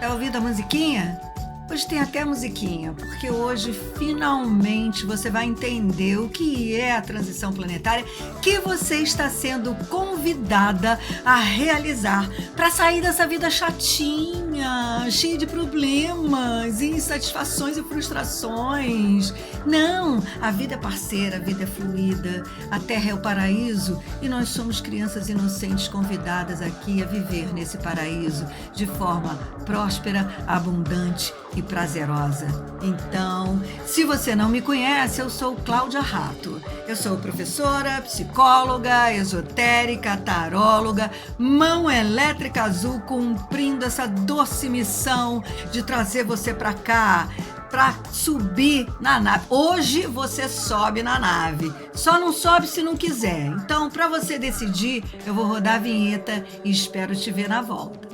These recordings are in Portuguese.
Tá ouvindo a musiquinha? Hoje tem até musiquinha, porque hoje finalmente você vai entender o que é a transição planetária que você está sendo convidada a realizar para sair dessa vida chatinha, cheia de problemas, insatisfações e frustrações. Não, a vida é parceira, a vida é fluida, a Terra é o paraíso e nós somos crianças inocentes convidadas aqui a viver nesse paraíso de forma próspera, abundante e prazerosa. Então, se você não me conhece, eu sou Cláudia Rato. Eu sou professora, psicóloga, esotérica, taróloga, mão elétrica azul, cumprindo essa doce missão de trazer você para cá, para subir na nave. Hoje você sobe na nave, só não sobe se não quiser. Então, para você decidir, eu vou rodar a vinheta e espero te ver na volta.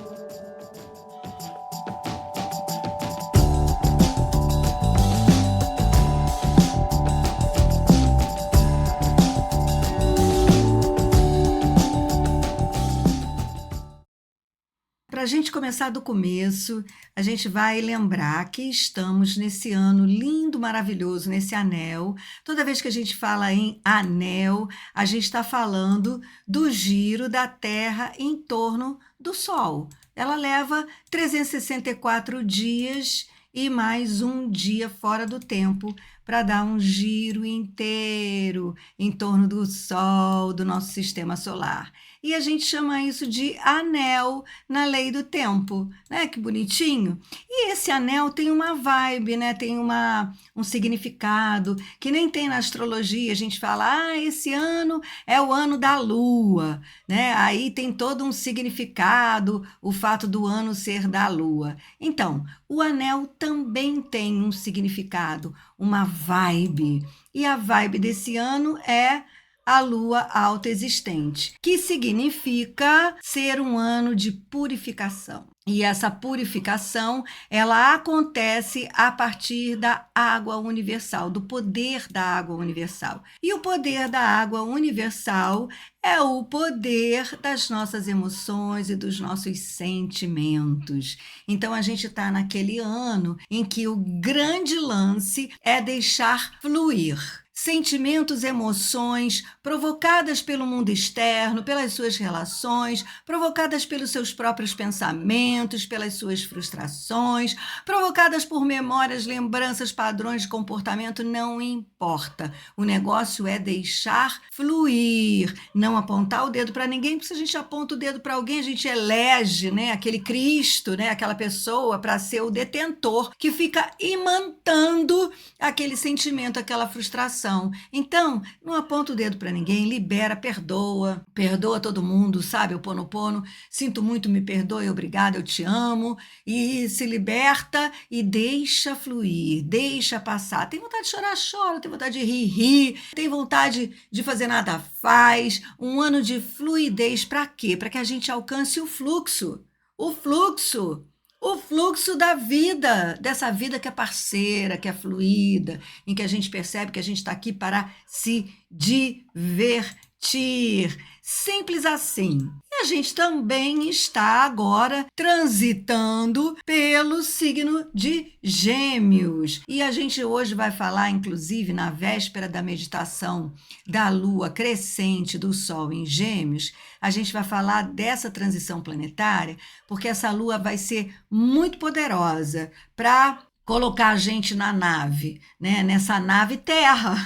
Para a gente começar do começo, a gente vai lembrar que estamos nesse ano lindo, maravilhoso, nesse anel. Toda vez que a gente fala em anel, a gente está falando do giro da Terra em torno do Sol. Ela leva 364 dias e mais um dia fora do tempo para dar um giro inteiro em torno do Sol, do nosso sistema solar. E a gente chama isso de anel na lei do tempo, né? Que bonitinho. E esse anel tem uma vibe, né? Tem um significado que nem tem na astrologia. A gente fala, esse ano é o ano da Lua, né? Aí tem todo um significado, o fato do ano ser da Lua. Então, o anel também tem um significado, uma vibe. E a vibe desse ano é a lua autoexistente, que significa ser um ano de purificação. E essa purificação, ela acontece a partir da água universal, do poder da água universal. E o poder da água universal é o poder das nossas emoções e dos nossos sentimentos. Então, a gente está naquele ano em que o grande lance é deixar fluir sentimentos, emoções provocadas pelo mundo externo, pelas suas relações, provocadas pelos seus próprios pensamentos, pelas suas frustrações, provocadas por memórias, lembranças, padrões de comportamento, não importa. O negócio é deixar fluir, não apontar o dedo para ninguém, porque se a gente aponta o dedo para alguém, a gente elege, né, aquele Cristo, né, aquela pessoa para ser o detentor que fica imantando aquele sentimento, aquela frustração. Então, não aponta o dedo para ninguém, libera, perdoa todo mundo, sabe? O Ponopono, sinto muito, me perdoe, obrigada, eu te amo, e se liberta e deixa fluir, deixa passar. Tem vontade de chorar, chora, tem vontade de rir, ri, tem vontade de fazer nada, faz. Um ano de fluidez para quê? Para que a gente alcance o fluxo. O fluxo da vida, dessa vida que é parceira, que é fluida, em que a gente percebe que a gente está aqui para se divertir. Simples assim. E a gente também está agora transitando pelo signo de Gêmeos. E a gente hoje vai falar, inclusive, na véspera da meditação da lua crescente do Sol em Gêmeos, a gente vai falar dessa transição planetária, porque essa lua vai ser muito poderosa para colocar a gente na nave, né? Nessa nave Terra.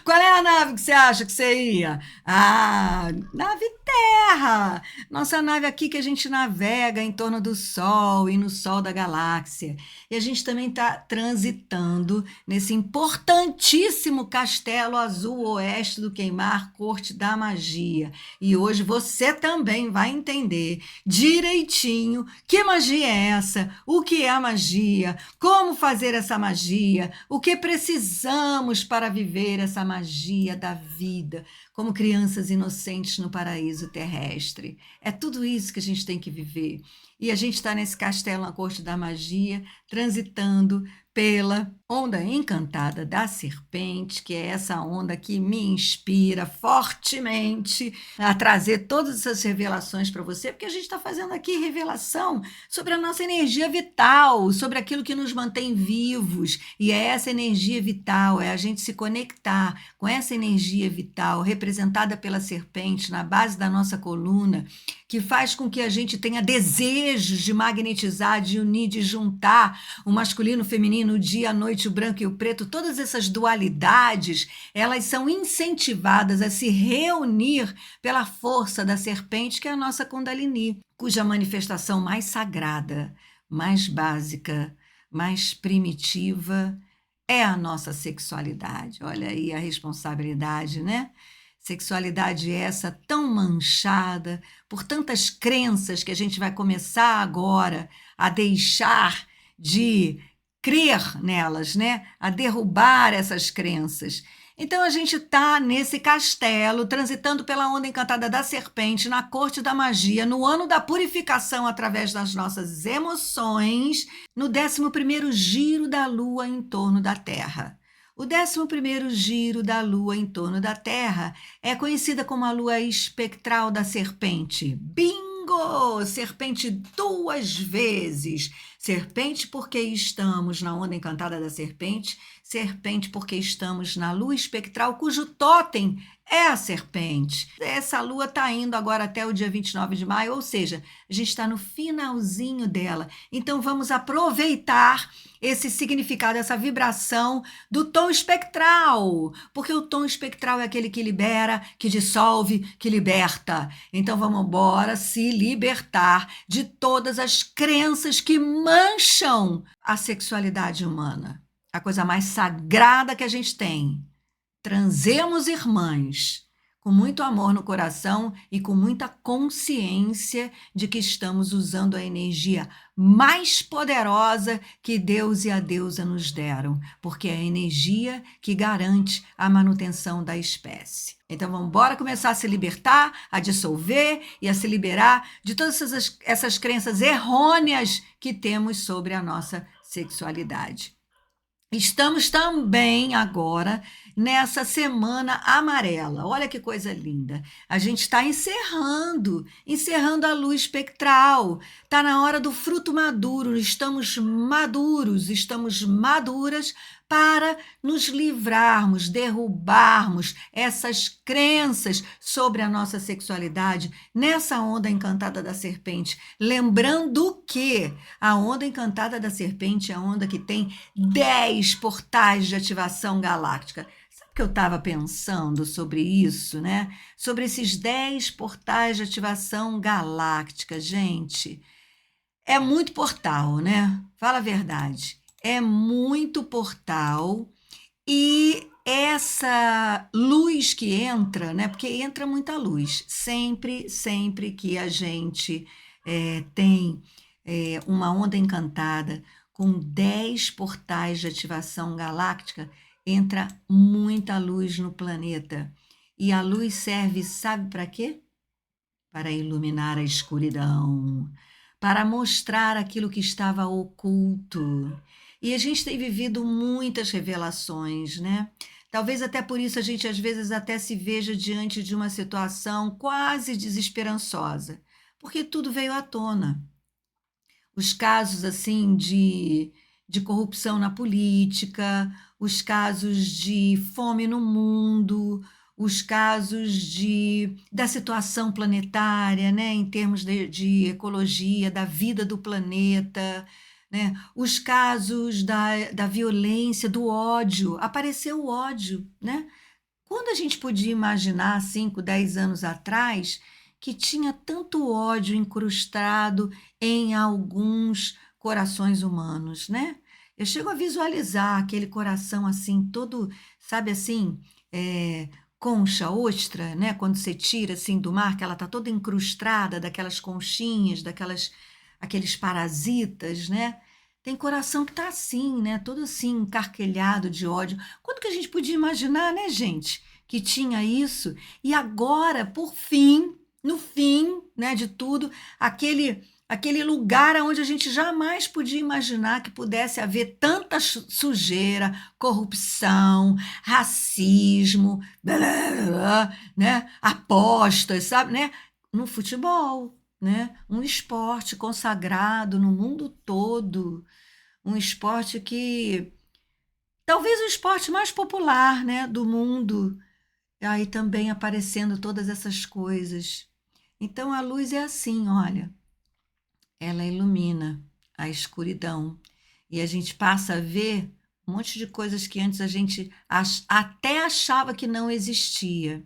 Qual é a nave que você acha que você ia? Nave Terra! Nossa nave aqui que a gente navega em torno do Sol e no Sol da galáxia. E a gente também está transitando nesse importantíssimo castelo azul oeste do Queimar, corte da magia. E hoje você também vai entender direitinho que magia é essa, o que é a magia, como fazer essa magia, o que precisamos para viver essa magia da vida, como crianças inocentes no paraíso terrestre. É tudo isso que a gente tem que viver. E a gente está nesse castelo na corte da magia, transitando pela onda encantada da serpente, que é essa onda que me inspira fortemente a trazer todas essas revelações para você, porque a gente está fazendo aqui revelação sobre a nossa energia vital, sobre aquilo que nos mantém vivos. E é essa energia vital, é a gente se conectar com essa energia vital representada pela serpente na base da nossa coluna, que faz com que a gente tenha desejos de magnetizar, de unir, de juntar o masculino, o feminino, o dia, a noite, o branco e o preto. Todas essas dualidades, elas são incentivadas a se reunir pela força da serpente, que é a nossa Kundalini, cuja manifestação mais sagrada, mais básica, mais primitiva é a nossa sexualidade. Olha aí a responsabilidade, né? Sexualidade essa tão manchada por tantas crenças que a gente vai começar agora a deixar de crer nelas, né? A derrubar essas crenças. Então a gente está nesse castelo, transitando pela onda encantada da serpente, na corte da magia, no ano da purificação através das nossas emoções, no 11º giro da Lua em torno da Terra. O 11º giro da Lua em torno da Terra é conhecida como a Lua espectral da serpente. Bingo! Serpente 2 vezes. Serpente porque estamos na onda encantada da serpente. Serpente porque estamos na Lua espectral, cujo totem é a serpente. Essa lua está indo agora até o dia 29 de maio, ou seja, a gente está no finalzinho dela. Então vamos aproveitar esse significado, essa vibração do tom espectral, porque o tom espectral é aquele que libera, que dissolve, que liberta. Então vamos embora se libertar de todas as crenças que mancham a sexualidade humana, a coisa mais sagrada que a gente tem. Transemos, irmãs, com muito amor no coração e com muita consciência de que estamos usando a energia mais poderosa que Deus e a deusa nos deram, porque é a energia que garante a manutenção da espécie. Então vamos embora começar a se libertar, a dissolver e a se liberar de todas essas crenças errôneas que temos sobre a nossa sexualidade. Estamos também agora nessa semana amarela. Olha que coisa linda. A gente está encerrando a lua espectral. Está na hora do fruto maduro. Estamos maduros, estamos maduras para nos livrarmos, derrubarmos essas crenças sobre a nossa sexualidade nessa onda encantada da serpente. Lembrando que a onda encantada da serpente é a onda que tem 10 portais de ativação galáctica. Sabe o que eu estava pensando sobre isso, né? Sobre esses 10 portais de ativação galáctica, gente. É muito portal, né? Fala a verdade. É muito portal e essa luz que entra, né? Porque entra muita luz. Sempre que a gente tem uma onda encantada com 10 portais de ativação galáctica, entra muita luz no planeta. E a luz serve, sabe para quê? Para iluminar a escuridão, para mostrar aquilo que estava oculto. E a gente tem vivido muitas revelações, né? Talvez até por isso a gente às vezes até se veja diante de uma situação quase desesperançosa, porque tudo veio à tona. Os casos assim de corrupção na política, os casos de fome no mundo, os casos da situação planetária, né, em termos de ecologia, da vida do planeta, né, os casos da violência, do ódio. Apareceu o ódio, né? Quando a gente podia imaginar 5, 10 anos atrás que tinha tanto ódio incrustado em alguns corações humanos, né? Eu chego a visualizar aquele coração assim, todo, sabe assim, concha, ostra, né? Quando você tira assim do mar, que ela tá toda incrustada daquelas conchinhas, aqueles parasitas, né? Tem coração que tá assim, né? Todo assim, encarquilhado de ódio. Quando que a gente podia imaginar, né, gente? que tinha isso, e agora, por fim, no fim, né, de tudo, aquele lugar onde a gente jamais podia imaginar que pudesse haver tanta sujeira, corrupção, racismo, blá, blá, blá, blá, né, apostas, sabe, né, no futebol, né, um esporte consagrado no mundo todo, um esporte que talvez o esporte mais popular, né, do mundo. Aí também aparecendo todas essas coisas. Então a luz é assim, olha, ela ilumina a escuridão e a gente passa a ver um monte de coisas que antes a gente até achava que não existia.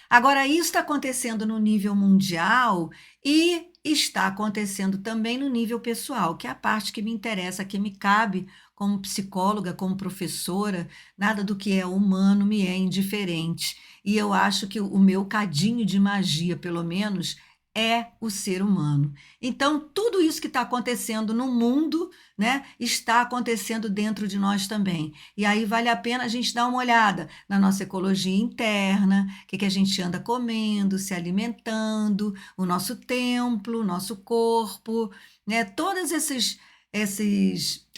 Agora, isso está acontecendo no nível mundial e está acontecendo também no nível pessoal, que é a parte que me interessa, que me cabe como psicóloga, como professora. Nada do que é humano me é indiferente. E eu acho que o meu cadinho de magia, pelo menos, é o ser humano. Então, tudo isso que está acontecendo no mundo, né, está acontecendo dentro de nós também. E aí vale a pena a gente dar uma olhada na nossa ecologia interna, o que a gente anda comendo, se alimentando, o nosso templo, o nosso corpo, né? Todos esses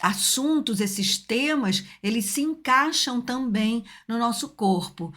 assuntos, esses temas, eles se encaixam também no nosso corpo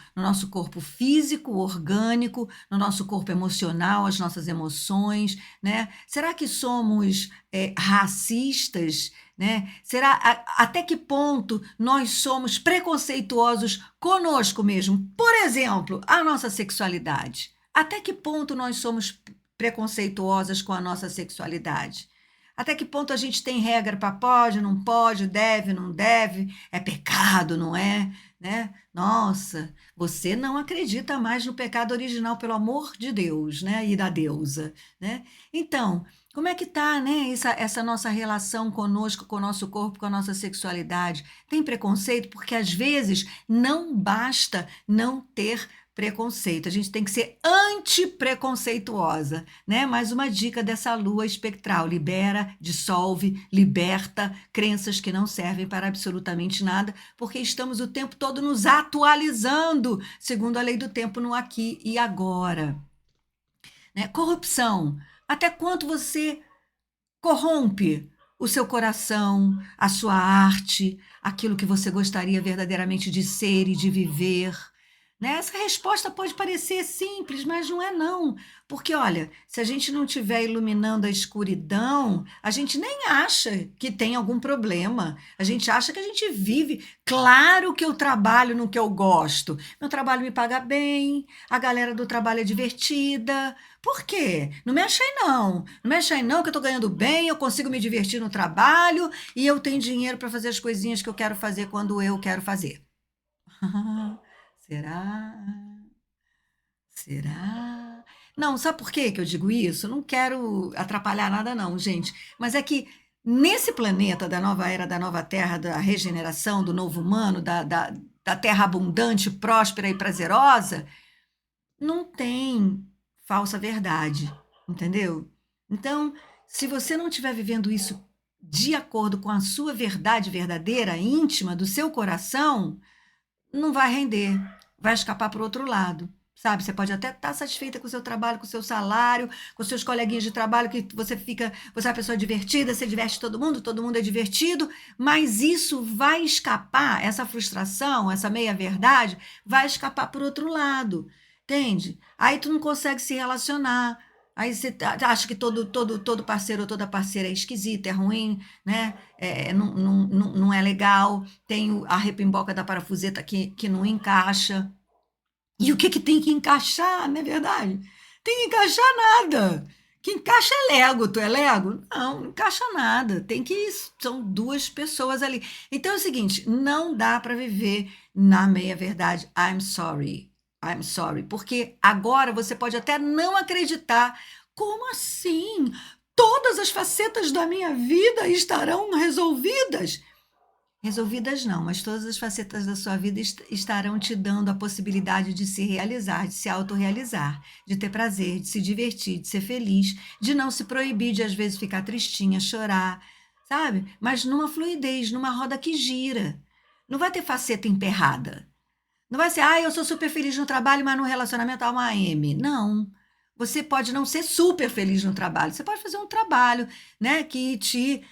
físico, orgânico, no nosso corpo emocional, as nossas emoções, né? Será que somos racistas? Né? Será até que ponto nós somos preconceituosos conosco mesmo? Por exemplo, a nossa sexualidade. Até que ponto nós somos preconceituosas com a nossa sexualidade? Até que ponto a gente tem regra para pode, não pode, deve, não deve, é pecado, não é? Né? Nossa, você não acredita mais no pecado original, pelo amor de Deus, né? E da deusa, né? Então, como é que tá, né, essa nossa relação conosco, com o nosso corpo, com a nossa sexualidade? Tem preconceito? Porque às vezes não basta não ter preconceito, a gente tem que ser antipreconceituosa, né? Mais uma dica dessa lua espectral: libera, dissolve, liberta crenças que não servem para absolutamente nada, porque estamos o tempo todo nos atualizando, segundo a lei do tempo, no aqui e agora, né? Corrupção. Até quanto você corrompe o seu coração, a sua arte, aquilo que você gostaria verdadeiramente de ser e de viver? Né? Essa resposta pode parecer simples, mas não é não. Porque, olha, se a gente não estiver iluminando a escuridão, a gente nem acha que tem algum problema. A gente acha que a gente vive. Claro que eu trabalho no que eu gosto. Meu trabalho me paga bem, a galera do trabalho é divertida. Por quê? Não mexe aí não. Não mexe aí não, que eu estou ganhando bem, eu consigo me divertir no trabalho e eu tenho dinheiro para fazer as coisinhas que eu quero fazer quando eu quero fazer. Será? Será? Não, sabe por quê que eu digo isso? Não quero atrapalhar nada, não, gente. Mas é que nesse planeta da nova era, da nova terra, da regeneração, do novo humano, da terra abundante, próspera e prazerosa, não tem falsa verdade, entendeu? Então, se você não estiver vivendo isso de acordo com a sua verdade verdadeira, íntima, do seu coração, não vai render, vai escapar para o outro lado. Sabe, você pode até estar satisfeita com o seu trabalho, com o seu salário, com os seus coleguinhas de trabalho, que você é uma pessoa divertida, você diverte todo mundo é divertido, mas isso vai escapar, essa frustração, essa meia-verdade, vai escapar por outro lado, entende? Aí tu não consegue se relacionar, aí você acha que todo parceiro ou toda parceira é esquisita, é ruim, né? Não é legal, tem a repimboca da parafuseta que não encaixa. E o que tem que encaixar, não é verdade? Tem que encaixar nada. Que encaixa é Lego, tu é Lego? Não, não encaixa nada. Tem que. São duas pessoas ali. Então é o seguinte: não dá para viver na meia-verdade. I'm sorry. I'm sorry. Porque agora você pode até não acreditar. Como assim? Todas as facetas da minha vida estarão resolvidas? Resolvidas não, mas todas as facetas da sua vida estarão te dando a possibilidade de se realizar, de se autorrealizar, de ter prazer, de se divertir, de ser feliz, de não se proibir de às vezes ficar tristinha, chorar, sabe? Mas numa fluidez, numa roda que gira. Não vai ter faceta emperrada. Não vai ser, eu sou super feliz no trabalho, mas no relacionamento há uma M. Não. Você pode não ser super feliz no trabalho. Você pode fazer um trabalho, né, que te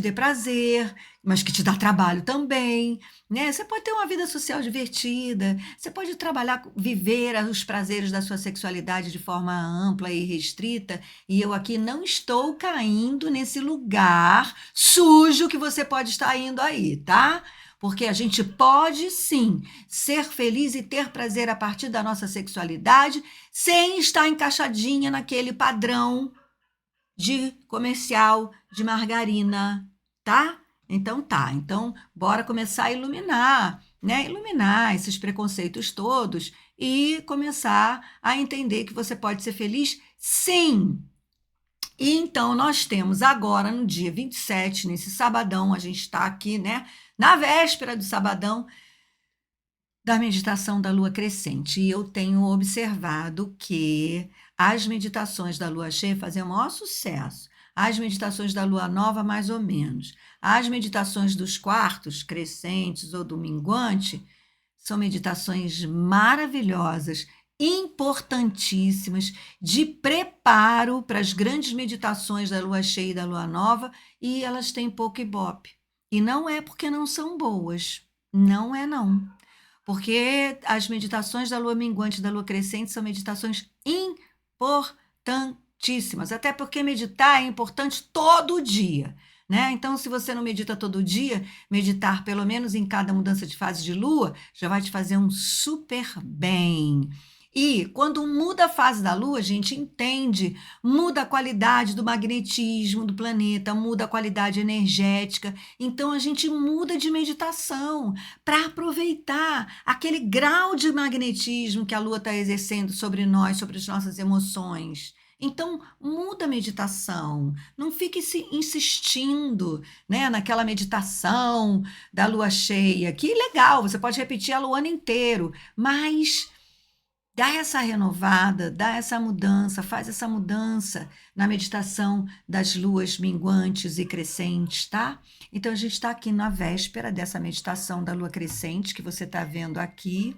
dê prazer, mas que te dá trabalho também, né? Você pode ter uma vida social divertida. Você pode trabalhar, viver os prazeres da sua sexualidade de forma ampla e restrita. E eu aqui não estou caindo nesse lugar sujo que você pode estar indo aí, tá? Porque a gente pode sim ser feliz e ter prazer a partir da nossa sexualidade, sem estar encaixadinha naquele padrão de comercial de margarina, tá? Então tá. Então, bora começar a iluminar, né? Iluminar esses preconceitos todos e começar a entender que você pode ser feliz, sim. E então nós temos agora, no dia 27, nesse sabadão, a gente está aqui, né? Na véspera do sabadão, da meditação da lua crescente. E eu tenho observado que as meditações da lua cheia fazem o maior sucesso. As meditações da lua nova, mais ou menos. As meditações dos quartos crescentes ou do minguante são meditações maravilhosas, importantíssimas, de preparo para as grandes meditações da lua cheia e da lua nova, e elas têm pouco ibope. E não é porque não são boas. Não é, não. Porque as meditações da lua minguante e da lua crescente são meditações importantíssimas, até porque meditar é importante todo dia, né? Então, se você não medita todo dia, meditar pelo menos em cada mudança de fase de lua já vai te fazer um super bem. E quando muda a fase da lua, a gente entende, muda a qualidade do magnetismo do planeta, muda a qualidade energética. Então, a gente muda de meditação para aproveitar aquele grau de magnetismo que a lua está exercendo sobre nós, sobre as nossas emoções. Então, muda a meditação, não fique se insistindo, né, naquela meditação da lua cheia, que legal, você pode repetir ela o ano inteiro, mas dá essa renovada, dá essa mudança, faz essa mudança na meditação das luas minguantes e crescentes, tá? Então, a gente está aqui na véspera dessa meditação da lua crescente, que você está vendo aqui,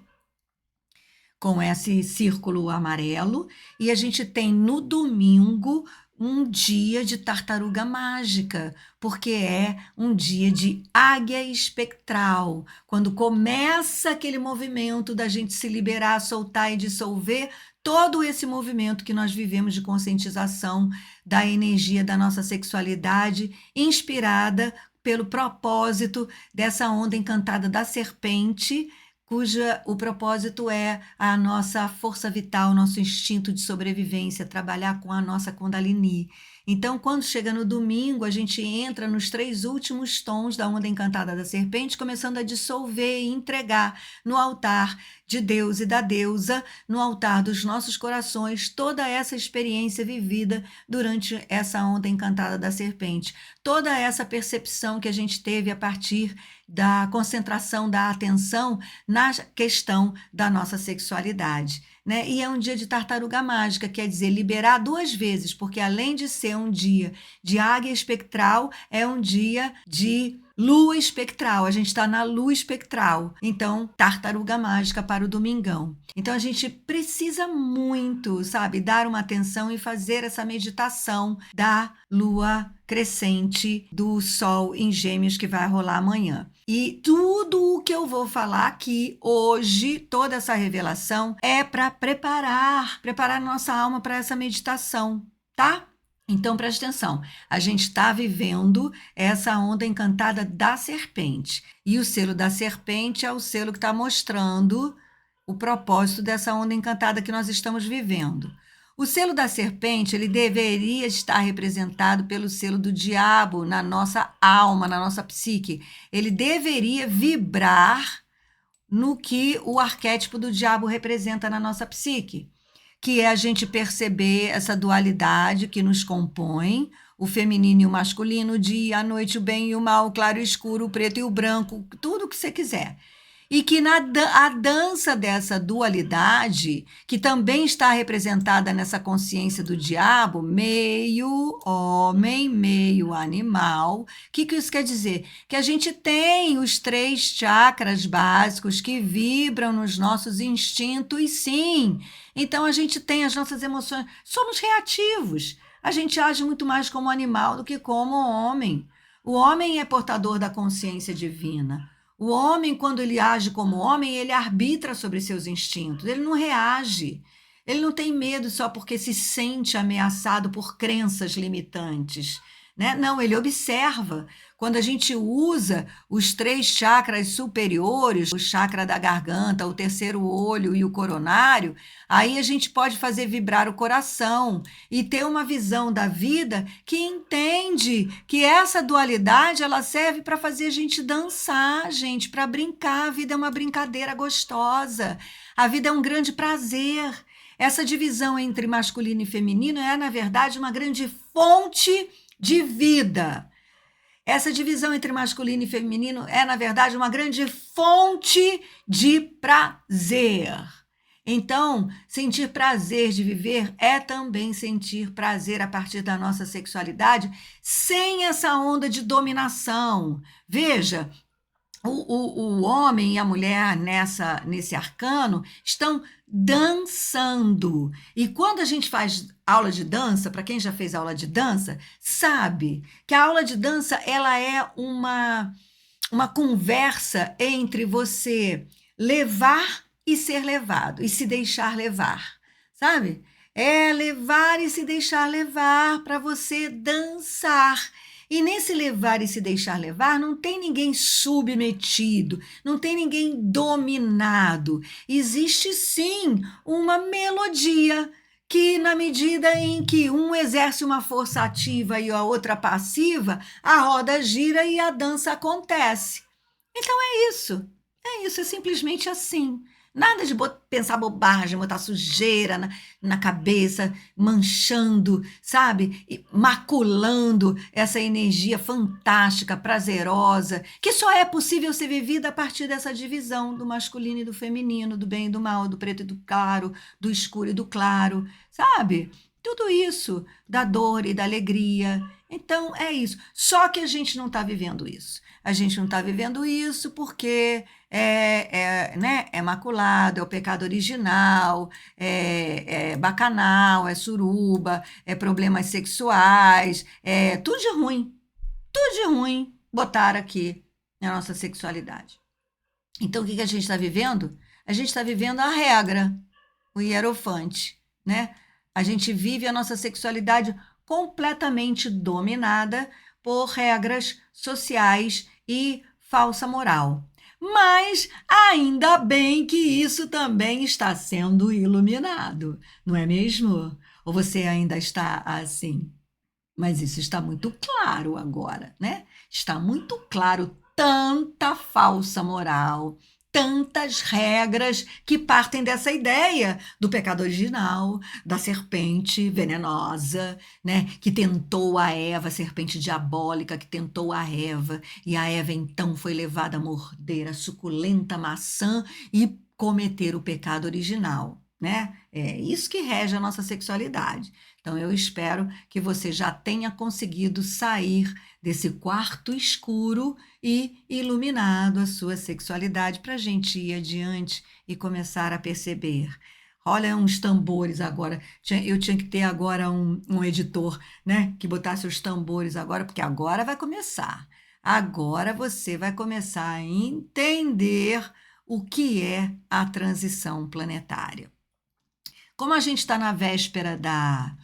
com esse círculo amarelo, e a gente tem no domingo um dia de tartaruga mágica, porque é um dia de águia espectral. Quando começa aquele movimento da gente se liberar, soltar e dissolver, todo esse movimento que nós vivemos de conscientização da energia da nossa sexualidade, inspirada pelo propósito dessa onda encantada da serpente, cuja o propósito é a nossa força vital, nosso instinto de sobrevivência, trabalhar com a nossa Kundalini. Então, quando chega no domingo, a gente entra nos 3 últimos tons da onda encantada da serpente, começando a dissolver e entregar no altar de Deus e da deusa, no altar dos nossos corações, toda essa experiência vivida durante essa onda encantada da serpente, toda essa percepção que a gente teve a partir da concentração da atenção na questão da nossa sexualidade, né? E é um dia de tartaruga mágica, quer dizer, liberar 2 vezes, porque além de ser um dia de águia espectral, é um dia de lua espectral, a gente está na lua espectral, então tartaruga mágica para o domingão. Então a gente precisa muito, sabe, dar uma atenção e fazer essa meditação da lua crescente do sol em Gêmeos que vai rolar amanhã. E tudo o que eu vou falar aqui hoje, toda essa revelação, é para preparar nossa alma para essa meditação, tá? Então, preste atenção, a gente está vivendo essa onda encantada da serpente. E o selo da serpente é o selo que está mostrando o propósito dessa onda encantada que nós estamos vivendo. O selo da serpente, ele deveria estar representado pelo selo do diabo na nossa alma, na nossa psique. Ele deveria vibrar no que o arquétipo do diabo representa na nossa psique, que é a gente perceber essa dualidade que nos compõe, o feminino e o masculino, o dia, a noite, o bem e o mal, o claro e o escuro, o preto e o branco, tudo o que você quiser. e que a dança dessa dualidade, que também está representada nessa consciência do diabo, meio homem, meio animal. O que isso quer dizer? Que a gente tem os 3 chakras básicos que vibram nos nossos instintos, sim. Então a gente tem as nossas emoções, somos reativos. A gente age muito mais como animal do que como homem. O homem é portador da consciência divina. O homem, quando ele age como homem, ele arbitra sobre seus instintos, ele não reage. Ele não tem medo só porque se sente ameaçado por crenças limitantes, né? Não, ele observa. Quando a gente usa os 3 chakras superiores, o chakra da garganta, o terceiro olho e o coronário, aí a gente pode fazer vibrar o coração e ter uma visão da vida que entende que essa dualidade ela serve para fazer a gente dançar, gente, para brincar. A vida é uma brincadeira gostosa. A vida é um grande prazer. Essa divisão entre masculino e feminino é, na verdade, uma grande fonte de vida. Essa divisão entre masculino e feminino é, na verdade, uma grande fonte de prazer. Então, sentir prazer de viver é também sentir prazer a partir da nossa sexualidade, sem essa onda de dominação. Veja, o homem e a mulher nesse arcano estão dançando. E quando a gente faz aula de dança, para quem já fez aula de dança, sabe que a aula de dança ela é uma conversa entre você levar e ser levado, e se deixar levar, sabe? É levar e se deixar levar para você dançar. E nesse levar e se deixar levar, não tem ninguém submetido, não tem ninguém dominado. Existe sim uma melodia que, na medida em que um exerce uma força ativa e a outra passiva, a roda gira e a dança acontece. Então é isso, é simplesmente assim. Nada de pensar bobagem, botar sujeira na cabeça, manchando, sabe? E maculando essa energia fantástica, prazerosa, que só é possível ser vivida a partir dessa divisão do masculino e do feminino, do bem e do mal, do preto e do claro, do escuro e do claro, sabe? Tudo isso, da dor e da alegria. Então, é isso. Só que a gente não está vivendo isso. A gente não está vivendo isso porque né, é maculado, é o pecado original, é bacanal, é suruba, é problemas sexuais, é tudo de ruim botar aqui na nossa sexualidade. Então, o que a gente está vivendo? A gente está vivendo a regra, o hierofante, né? A gente vive a nossa sexualidade completamente dominada por regras sociais e falsa moral. Mas ainda bem que isso também está sendo iluminado, não é mesmo? Ou você ainda está assim? Mas isso está muito claro agora, né? Está muito claro tanta falsa moral, tantas regras que partem dessa ideia do pecado original, da serpente venenosa, né, que tentou a Eva, a serpente diabólica que tentou a Eva, e a Eva então foi levada a morder a suculenta maçã e cometer o pecado original, né? É isso que rege a nossa sexualidade. Então, eu espero que você já tenha conseguido sair desse quarto escuro e iluminado a sua sexualidade para a gente ir adiante e começar a perceber. Olha uns tambores agora. Eu tinha que ter agora um editor, né, que botasse os tambores agora, porque agora vai começar. Agora você vai começar a entender o que é a transição planetária. Como a gente está na véspera da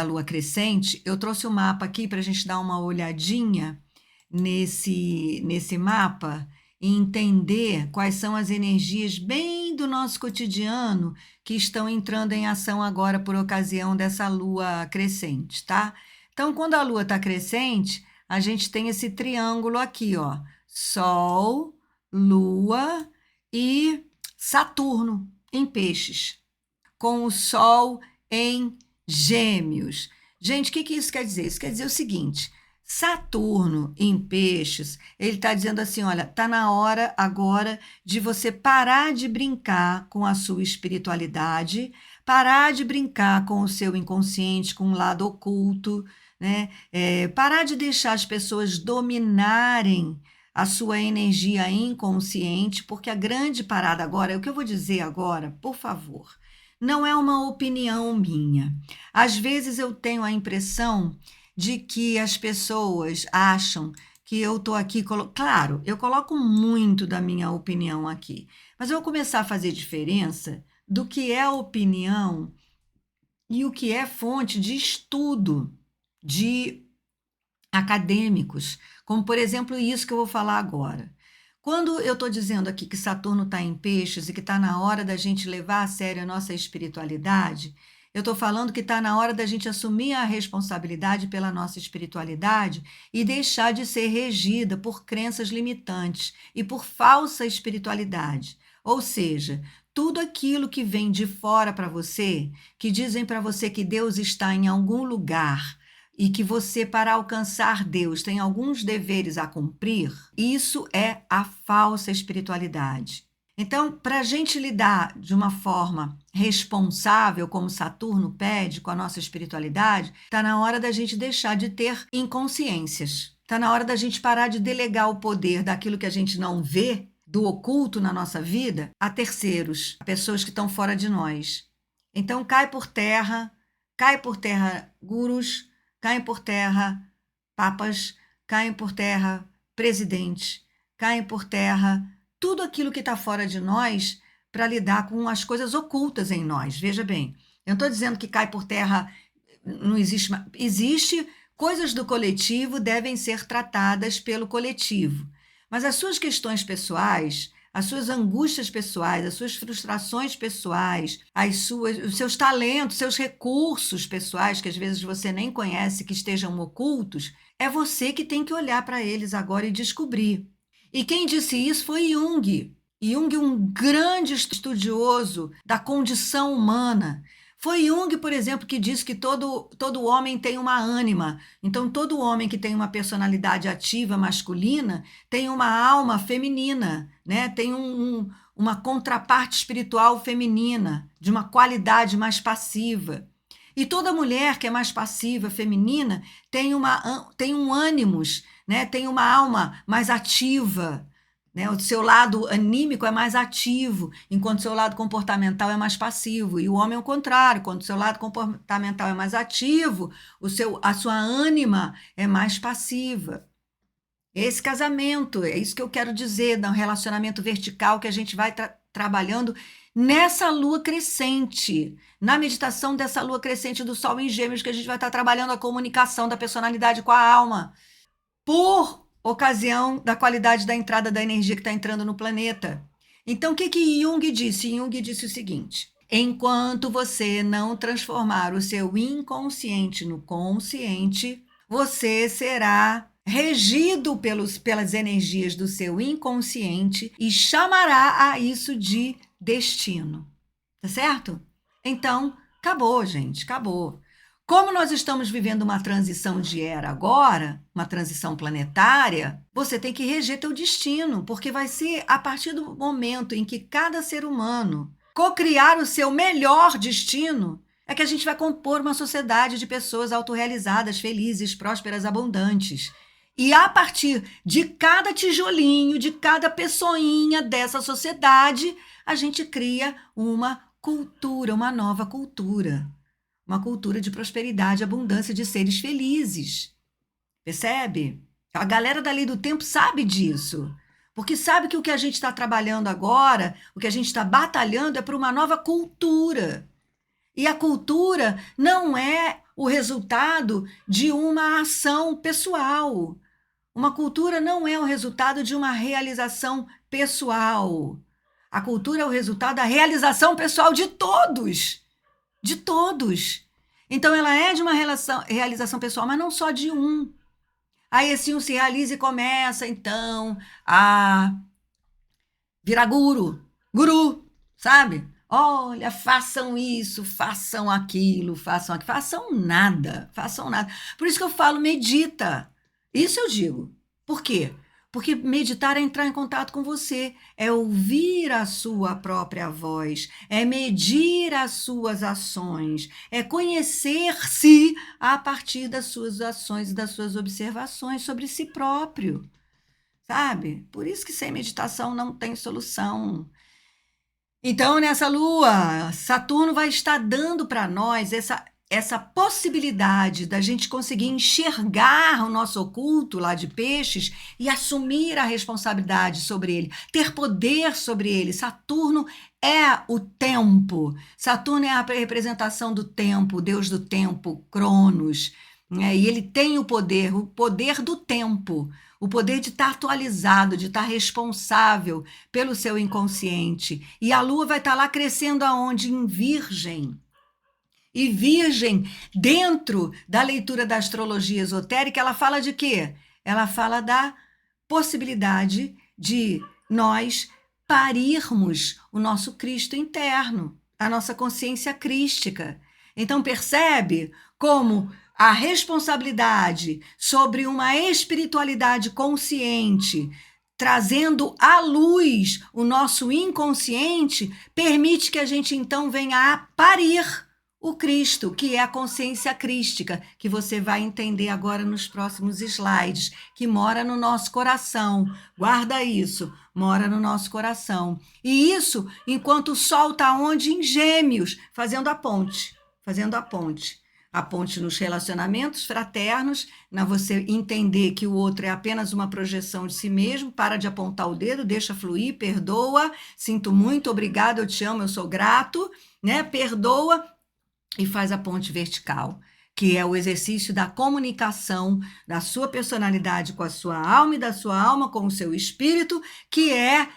lua crescente, eu trouxe o mapa aqui para a gente dar uma olhadinha nesse mapa e entender quais são as energias bem do nosso cotidiano que estão entrando em ação agora por ocasião dessa lua crescente, tá? Então, quando a lua está crescente, a gente tem esse triângulo aqui, ó, Sol, Lua e Saturno em Peixes, com o Sol em Gêmeos. Gente, o que isso quer dizer? Isso quer dizer o seguinte: Saturno em Peixes, ele está dizendo assim: olha, está na hora agora de você parar de brincar com a sua espiritualidade, parar de brincar com o seu inconsciente, com o lado oculto, né? Parar de deixar as pessoas dominarem a sua energia inconsciente, porque a grande parada agora, o que eu vou dizer agora, por favor, não é uma opinião minha. Às vezes eu tenho a impressão de que as pessoas acham que eu estou aqui. Claro, eu coloco muito da minha opinião aqui, mas eu vou começar a fazer diferença do que é opinião e o que é fonte de estudo de acadêmicos, como por exemplo isso que eu vou falar agora. Quando eu estou dizendo aqui que Saturno está em Peixes e que está na hora da gente levar a sério a nossa espiritualidade, eu estou falando que está na hora da gente assumir a responsabilidade pela nossa espiritualidade e deixar de ser regida por crenças limitantes e por falsa espiritualidade. Ou seja, tudo aquilo que vem de fora para você, que dizem para você que Deus está em algum lugar e que você, para alcançar Deus, tem alguns deveres a cumprir, isso é a falsa espiritualidade. Então, para a gente lidar de uma forma responsável, como Saturno pede, com a nossa espiritualidade, está na hora da gente deixar de ter inconsciências. Está na hora da gente parar de delegar o poder daquilo que a gente não vê, do oculto na nossa vida, a terceiros, a pessoas que estão fora de nós. Então, cai por terra gurus, caem por terra papas, caem por terra presidentes, caem por terra tudo aquilo que está fora de nós para lidar com as coisas ocultas em nós. Veja bem, eu não estou dizendo que cai por terra, não existe, existe, coisas do coletivo devem ser tratadas pelo coletivo, mas as suas questões pessoais, as suas angústias pessoais, as suas frustrações pessoais, os seus talentos, seus recursos pessoais, que às vezes você nem conhece, que estejam ocultos, é você que tem que olhar para eles agora e descobrir. E quem disse isso foi Jung. Jung, um grande estudioso da condição humana. Foi Jung, por exemplo, que disse que todo homem tem uma ânima. Então, todo homem que tem uma personalidade ativa masculina tem uma alma feminina, né? Tem uma contraparte espiritual feminina, de uma qualidade mais passiva. E toda mulher que é mais passiva, feminina, tem um ânimos, né? Tem uma alma mais ativa. Né? O seu lado anímico é mais ativo, enquanto o seu lado comportamental é mais passivo. E o homem é o contrário, quando o seu lado comportamental é mais ativo, a sua ânima é mais passiva. Esse casamento, é isso que eu quero dizer, no relacionamento vertical que a gente vai trabalhando nessa lua crescente, na meditação dessa lua crescente do Sol em Gêmeos, que a gente vai estar trabalhando a comunicação da personalidade com a alma, por ocasião da qualidade da entrada da energia que está entrando no planeta. Então, o que Jung disse? Jung disse o seguinte: enquanto você não transformar o seu inconsciente no consciente, você será regido pelas energias do seu inconsciente e chamará a isso de destino. Tá certo? Então, acabou, gente, acabou. Como nós estamos vivendo uma transição de era agora, uma transição planetária, você tem que reger teu destino, porque vai ser a partir do momento em que cada ser humano cocriar o seu melhor destino, é que a gente vai compor uma sociedade de pessoas autorrealizadas, felizes, prósperas, abundantes. E a partir de cada tijolinho, de cada pessoinha dessa sociedade, a gente cria uma cultura, uma nova cultura. Uma cultura de prosperidade, abundância, de seres felizes. Percebe? A galera da Lei do Tempo sabe disso. Porque sabe que o que a gente está trabalhando agora, o que a gente está batalhando é por uma nova cultura. E a cultura não é o resultado de uma ação pessoal. Uma cultura não é o resultado de uma realização pessoal. A cultura é o resultado da realização pessoal de todos. De todos. Então, ela é de uma realização pessoal, mas não só de um. Aí, esse um se realiza e começa, então, a virar guru, sabe? Olha, façam isso, façam aquilo, façam nada, façam nada. Por isso que eu falo, medita. Isso eu digo. Por quê? Porque meditar é entrar em contato com você, é ouvir a sua própria voz, é medir as suas ações, é conhecer-se a partir das suas ações e das suas observações sobre si próprio, sabe? Por isso que sem meditação não tem solução. Então, nessa lua, Saturno vai estar dando para nós essa possibilidade da gente conseguir enxergar o nosso oculto lá de peixes e assumir a responsabilidade sobre ele, ter poder sobre ele. Saturno é o tempo, Saturno é a representação do tempo, o deus do tempo, Cronos, né? E ele tem o poder do tempo. O poder de estar atualizado, de estar responsável pelo seu inconsciente. E a lua vai estar lá crescendo aonde? Em Virgem. E Virgem, dentro da leitura da astrologia esotérica, ela fala de quê? Ela fala da possibilidade de nós parirmos o nosso Cristo interno, a nossa consciência crística. Então, percebe como a responsabilidade sobre uma espiritualidade consciente, trazendo à luz o nosso inconsciente, permite que a gente então venha a parir o Cristo, que é a consciência crística, que você vai entender agora nos próximos slides, que mora no nosso coração. Guarda isso, mora no nosso coração. E isso enquanto o Sol está onde? Em Gêmeos, fazendo a ponte. Fazendo a ponte. A ponte nos relacionamentos fraternos, na você entender que o outro é apenas uma projeção de si mesmo, para de apontar o dedo, deixa fluir, perdoa, sinto muito, obrigado, eu te amo, eu sou grato, né? Perdoa e faz a ponte vertical, que é o exercício da comunicação da sua personalidade com a sua alma e da sua alma com o seu espírito, que é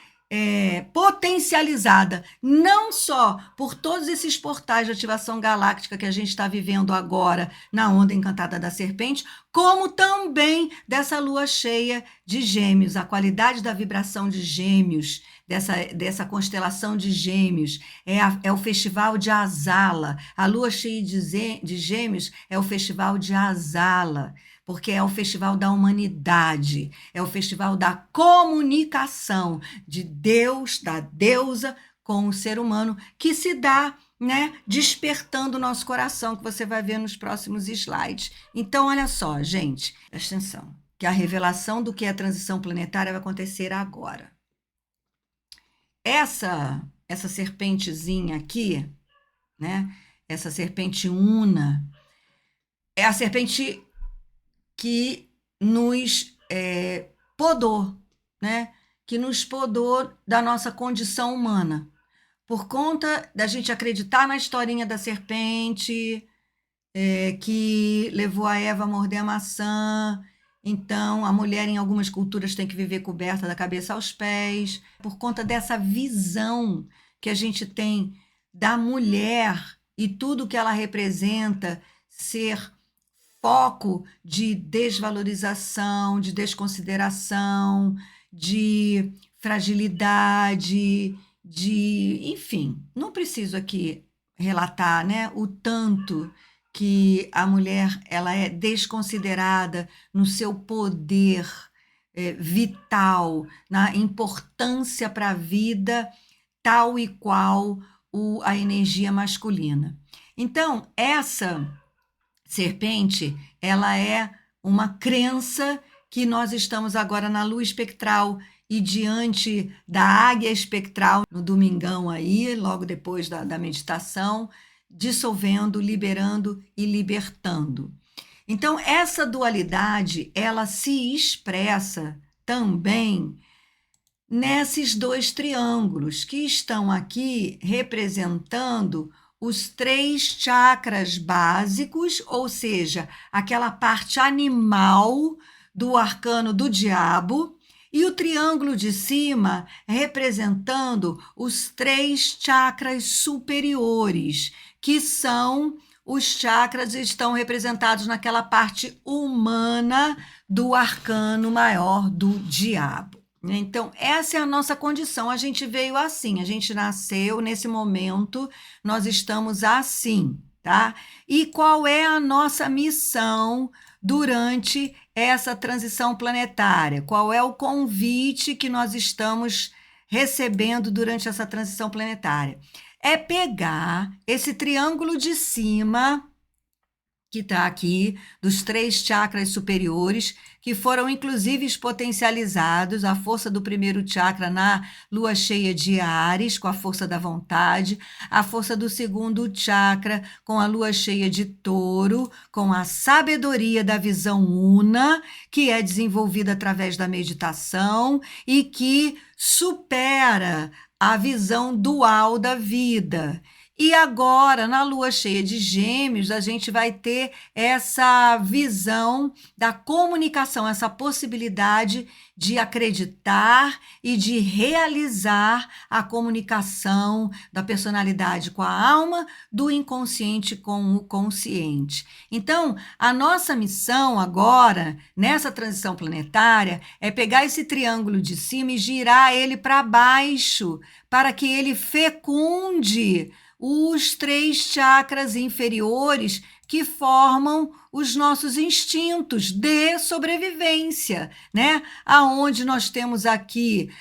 potencializada não só por todos esses portais de ativação galáctica que a gente está vivendo agora na onda encantada da serpente, como também dessa lua cheia de Gêmeos, a qualidade da vibração de Gêmeos, dessa constelação de Gêmeos, é o festival de Azala. A lua cheia de Gêmeos é o festival de Azala, porque é o festival da humanidade, é o festival da comunicação de Deus, da deusa com o ser humano, que se dá, né, despertando o nosso coração, que você vai ver nos próximos slides. Então, olha só, gente, presta atenção, que a revelação do que é a transição planetária vai acontecer agora. Essa serpentezinha aqui, né, essa serpente una, é a serpente que nos podou, né? Que nos podou da nossa condição humana. Por conta da gente acreditar na historinha da serpente, que levou a Eva a morder a maçã. Então, a mulher, em algumas culturas, tem que viver coberta da cabeça aos pés. Por conta dessa visão que a gente tem da mulher e tudo que ela representa ser foco de desvalorização, de desconsideração, de fragilidade, enfim, não preciso aqui relatar, né, o tanto que a mulher ela é desconsiderada no seu poder vital, na importância para a vida, tal e qual a energia masculina. Então, essa serpente, ela é uma crença que nós estamos agora na lua espectral e diante da águia espectral, no domingão aí, logo depois da meditação, dissolvendo, liberando e libertando. Então, essa dualidade, ela se expressa também nesses dois triângulos que estão aqui representando os 3 chakras básicos, ou seja, aquela parte animal do arcano do diabo, e o triângulo de cima representando os 3 chakras superiores, que são os chakras que estão representados naquela parte humana do arcano maior do diabo. Então, essa é a nossa condição. A gente veio assim, a gente nasceu nesse momento, nós estamos assim, tá? E qual é a nossa missão durante essa transição planetária? Qual é o convite que nós estamos recebendo durante essa transição planetária? É pegar esse triângulo de cima, que está aqui, dos 3 chakras superiores, que foram inclusive potencializados, a força do primeiro chakra na lua cheia de Áries, com a força da vontade, a força do segundo chakra com a lua cheia de Touro, com a sabedoria da visão una, que é desenvolvida através da meditação e que supera a visão dual da vida. E agora, na lua cheia de Gêmeos, a gente vai ter essa visão da comunicação, essa possibilidade de acreditar e de realizar a comunicação da personalidade com a alma, do inconsciente com o consciente. Então, a nossa missão agora, nessa transição planetária, é pegar esse triângulo de cima e girar ele para baixo, para que ele fecunde os 3 chakras inferiores que formam os nossos instintos de sobrevivência, né? Aonde nós temos aqui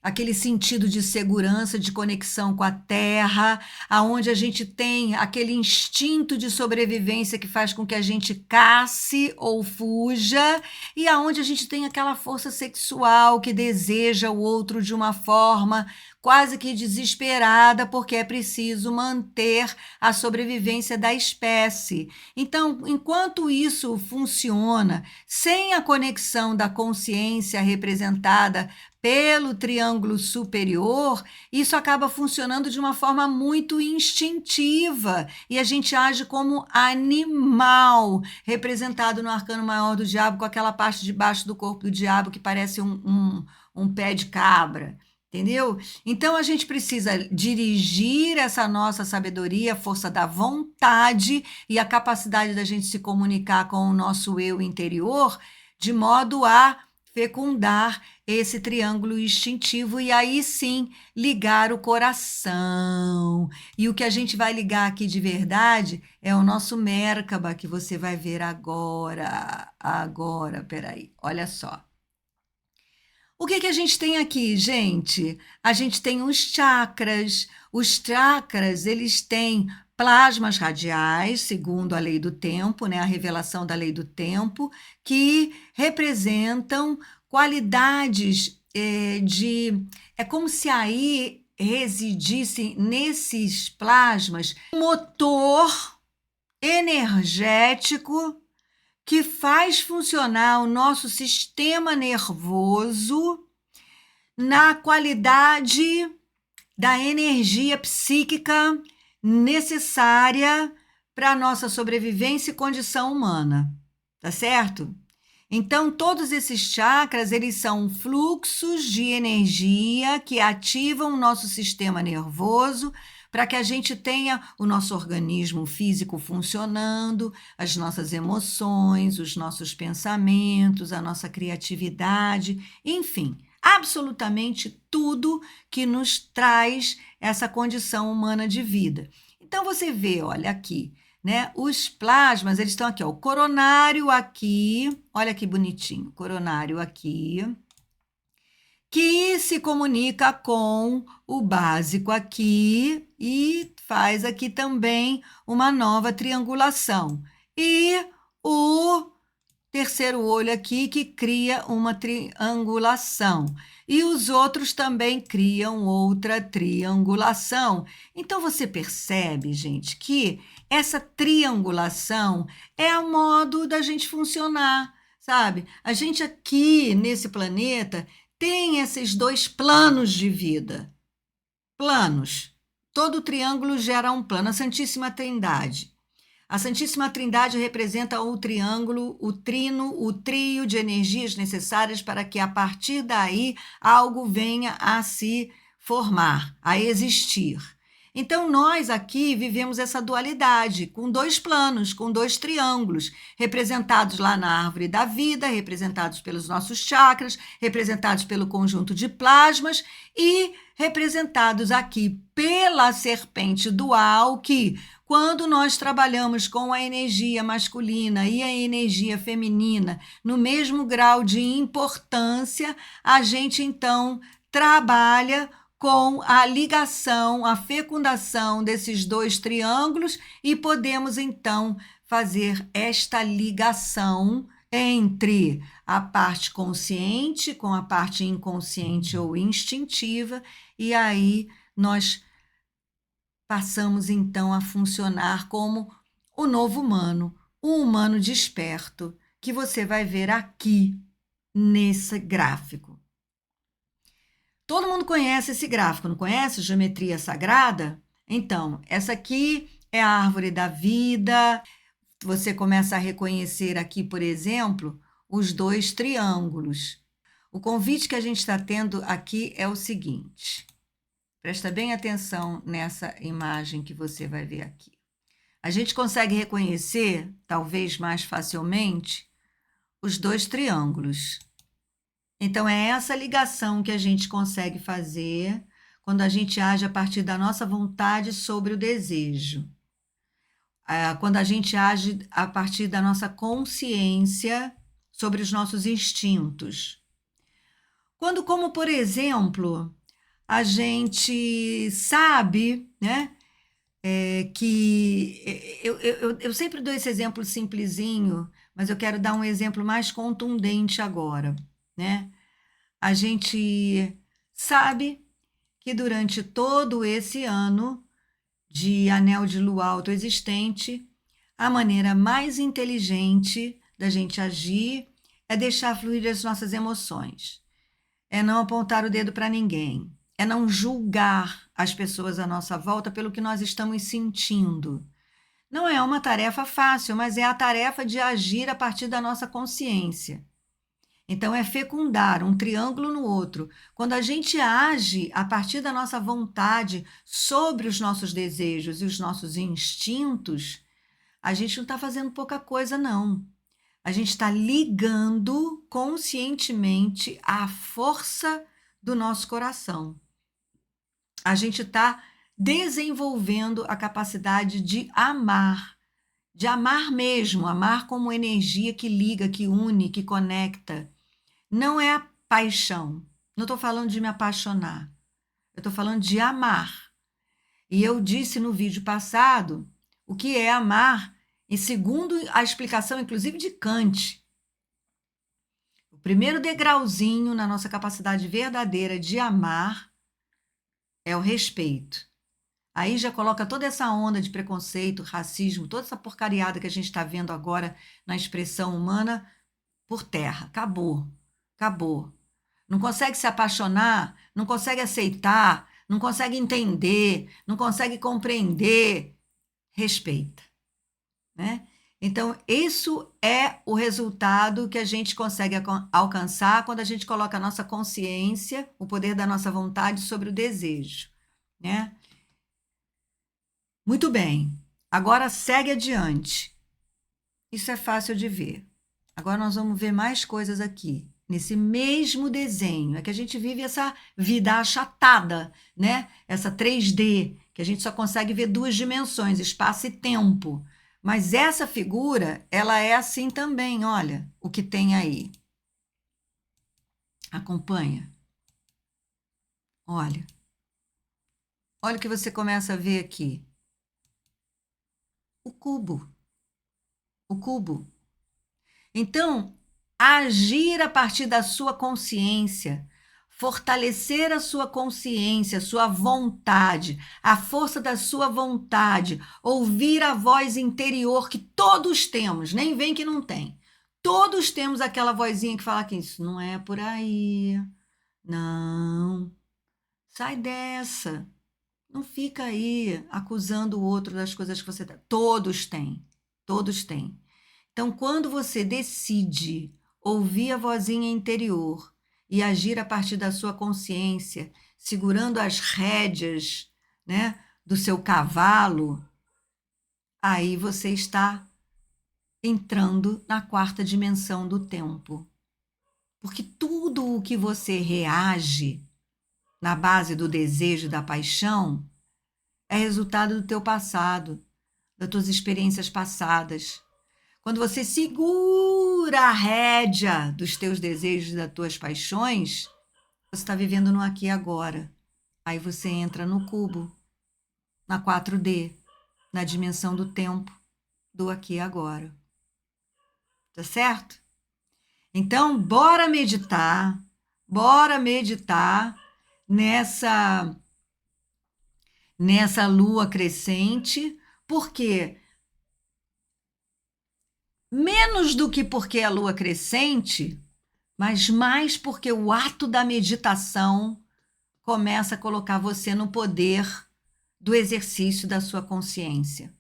aquele sentido de segurança, de conexão com a terra, aonde a gente tem aquele instinto de sobrevivência que faz com que a gente casse ou fuja, e aonde a gente tem aquela força sexual que deseja o outro de uma forma quase que desesperada, porque é preciso manter a sobrevivência da espécie. Então, enquanto isso funciona sem a conexão da consciência representada pelo triângulo superior, isso acaba funcionando de uma forma muito instintiva e a gente age como animal, representado no arcano maior do diabo, com aquela parte de baixo do corpo do diabo que parece um pé de cabra. Entendeu? Então a gente precisa dirigir essa nossa sabedoria, a força da vontade e a capacidade da gente se comunicar com o nosso eu interior, de modo a fecundar esse triângulo instintivo e aí sim ligar o coração. E o que a gente vai ligar aqui de verdade é o nosso Merkaba, que você vai ver agora. Peraí, olha só. O que a gente tem aqui, gente? A gente tem os chakras. Os chakras, eles têm plasmas radiais, segundo a lei do tempo, né? A revelação da lei do tempo, que representam qualidades É como se aí residisse nesses plasmas um motor energético que faz funcionar o nosso sistema nervoso na qualidade da energia psíquica necessária para a nossa sobrevivência e condição humana, tá certo? Então, todos esses chakras, eles são fluxos de energia que ativam o nosso sistema nervoso para que a gente tenha o nosso organismo físico funcionando, as nossas emoções, os nossos pensamentos, a nossa criatividade, enfim, absolutamente tudo que nos traz essa condição humana de vida. Então, você vê, olha aqui, né? Os plasmas, eles estão aqui, ó, o coronário aqui, olha que bonitinho, coronário aqui, que se comunica com o básico aqui e faz aqui também uma nova triangulação. E o terceiro olho aqui que cria uma triangulação. E os outros também criam outra triangulação. Então você percebe, gente, que essa triangulação é a modo da gente funcionar, sabe? A gente aqui nesse planeta tem esses 2 planos de vida. Planos. Todo triângulo gera um plano. A Santíssima Trindade. A Santíssima Trindade representa o triângulo, o trino, o trio de energias necessárias para que, a partir daí, algo venha a se formar, a existir. Então, nós aqui vivemos essa dualidade, com 2 planos, com 2 triângulos, representados lá na árvore da vida, representados pelos nossos chakras, representados pelo conjunto de plasmas e representados aqui pela serpente dual, que, Quando nós trabalhamos com a energia masculina e a energia feminina no mesmo grau de importância, a gente então trabalha com a ligação, a fecundação desses dois triângulos e podemos então fazer esta ligação entre a parte consciente com a parte inconsciente ou instintiva, e aí nós passamos então a funcionar como o novo humano, um humano desperto, que você vai ver aqui nesse gráfico. Todo mundo conhece esse gráfico, não conhece? Geometria sagrada? Então, essa aqui é a árvore da vida. Você começa a reconhecer aqui, por exemplo, os dois triângulos. O convite que a gente está tendo aqui é o seguinte. Presta bem atenção nessa imagem que você vai ver aqui. A gente consegue reconhecer, talvez mais facilmente, os dois triângulos. Então, é essa ligação que a gente consegue fazer quando a gente age a partir da nossa vontade sobre o desejo. Quando a gente age a partir da nossa consciência sobre os nossos instintos. Quando, como por exemplo, a gente sabe, né, que eu sempre dou esse exemplo simplesinho, mas eu quero dar um exemplo mais contundente agora, né? A gente sabe que durante todo esse ano de anel de lua autoexistente, a maneira mais inteligente da gente agir é deixar fluir as nossas emoções, é não apontar o dedo para ninguém, é não julgar as pessoas à nossa volta pelo que nós estamos sentindo. Não é uma tarefa fácil, mas é a tarefa de agir a partir da nossa consciência. Então, é fecundar um triângulo no outro. Quando a gente age a partir da nossa vontade sobre os nossos desejos e os nossos instintos, a gente não está fazendo pouca coisa, não. A gente está ligando conscientemente à força do nosso coração. A gente está desenvolvendo a capacidade de amar mesmo, amar como energia que liga, que une, que conecta. Não é a paixão. Não estou falando de me apaixonar. Eu estou falando de amar. E eu disse no vídeo passado o que é amar, e segundo a explicação, inclusive, de Kant. O primeiro degrauzinho na nossa capacidade verdadeira de amar é o respeito. Aí já coloca toda essa onda de preconceito, racismo, toda essa porcariada que a gente está vendo agora na expressão humana por terra. Acabou. Acabou. Não consegue se apaixonar, não consegue aceitar, não consegue entender, não consegue compreender. Respeita, né? Então, isso é o resultado que a gente consegue alcançar quando a gente coloca a nossa consciência, o poder da nossa vontade sobre o desejo, né? Muito bem. Agora segue adiante. Isso é fácil de ver. Agora nós vamos ver mais coisas aqui. Nesse mesmo desenho, é que a gente vive essa vida achatada, né? Essa 3D, que a gente só consegue ver duas dimensões, espaço e tempo. Mas essa figura, ela é assim também, olha, o que tem aí. Acompanha. Olha. Olha o que você começa a ver aqui. O cubo. O cubo. Então, agir a partir da sua consciência, fortalecer a sua consciência, sua vontade, a força da sua vontade, ouvir a voz interior que todos temos, nem vem que não tem. Todos temos aquela vozinha que fala que isso não é por aí, não, sai dessa, não fica aí acusando o outro das coisas que você tá. Todos têm, todos têm. Então, quando você decide ouvir a vozinha interior e agir a partir da sua consciência, segurando as rédeas, né, do seu cavalo, aí você está entrando na quarta dimensão do tempo. Porque tudo o que você reage na base do desejo e da paixão é resultado do teu passado. das tuas experiências passadas. Quando você segura a rédea dos teus desejos, das tuas paixões, você está vivendo no aqui e agora. Aí você entra no cubo, na 4D, na dimensão do tempo, do aqui e agora. Tá certo? Então, bora meditar nessa lua crescente, porque menos do que porque a lua crescente, mas mais porque o ato da meditação começa a colocar você no poder do exercício da sua consciência.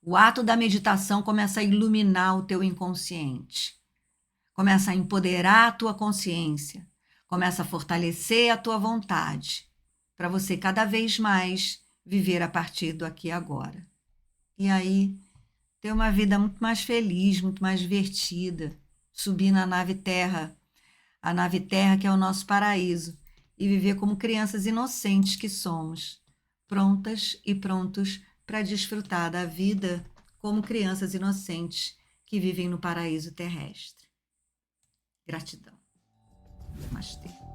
O ato da meditação começa a iluminar o teu inconsciente, começa a empoderar a tua consciência, começa a fortalecer a tua vontade, para você cada vez mais viver a partir do aqui e agora. E aí, ter uma vida muito mais feliz, muito mais divertida, subir na nave Terra, a nave Terra que é o nosso paraíso, e viver como crianças inocentes que somos, prontas e prontos para desfrutar da vida como crianças inocentes que vivem no paraíso terrestre. Gratidão. Namastê.